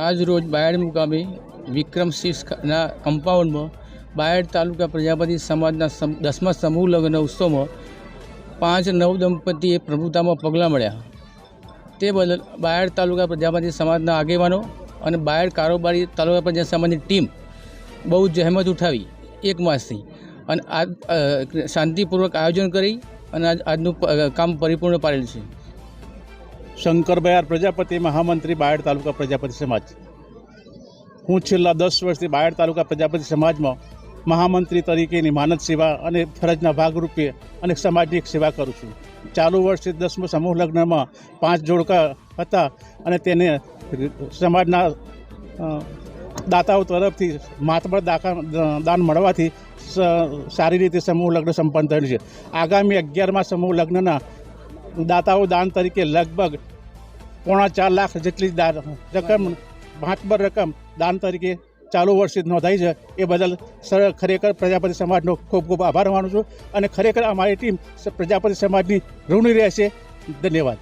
આજ રોજ બાયડ મુકામે વિક્રમશીષના કમ્પાઉન્ડમાં બાયડ તાલુકા પ્રજાપતિ સમાજના 10મા સમૂહ લગ્ન ઉત્સવમાં 5 નવદંપતીએ પ્રભુતામાં પગલાં મળ્યા. તે બદલ બાયડ તાલુકા પ્રજાપતિ સમાજના આગેવાનો અને બાયડ કારોબારી તાલુકા પ્રજાપતિ સમાજની ટીમ બહુ જહેમત ઉઠાવી 1 માસથી અને આજ શાંતિપૂર્વક આયોજન કરી અને આજનું કામ પરિપૂર્ણ પાડેલ છે. શંકર બયાર પ્રજાપતિ, મહામંત્રી બાયડ તાલુકા પ્રજાપતિ સમાજ. હું છેલ્લા 10 વર્ષથી બાયડ તાલુકા પ્રજાપતિ સમાજમાં મહામંત્રી તરીકેની માનદ સેવા અને ફરજના ભાગરૂપે અને સમાજની સેવા કરું છું. ચાલુ વર્ષે 10મા સમૂહ લગ્નમાં 5 જોડકા હતા અને તેને સમાજના દાતાઓ તરફથી માતબર દાન મળવાથી સારી રીતે સમૂહ લગ્ન સંપન્ન થયેલું છે. આગામી 11મા સમૂહ લગ્નના દાતાઓ દાન તરીકે લગભગ 4.25 લાખ જેટલી રકમ માતબર રકમ દાન તરીકે ચાલુ વર્ષે નોંધાઈ છે. એ બદલ ખરેખર પ્રજાપતિ સમાજનો ખૂબ ખૂબ આભાર માનું છું અને ખરેખર અમારી ટીમ પ્રજાપતિ સમાજની ઋણી રહેશે. ધન્યવાદ.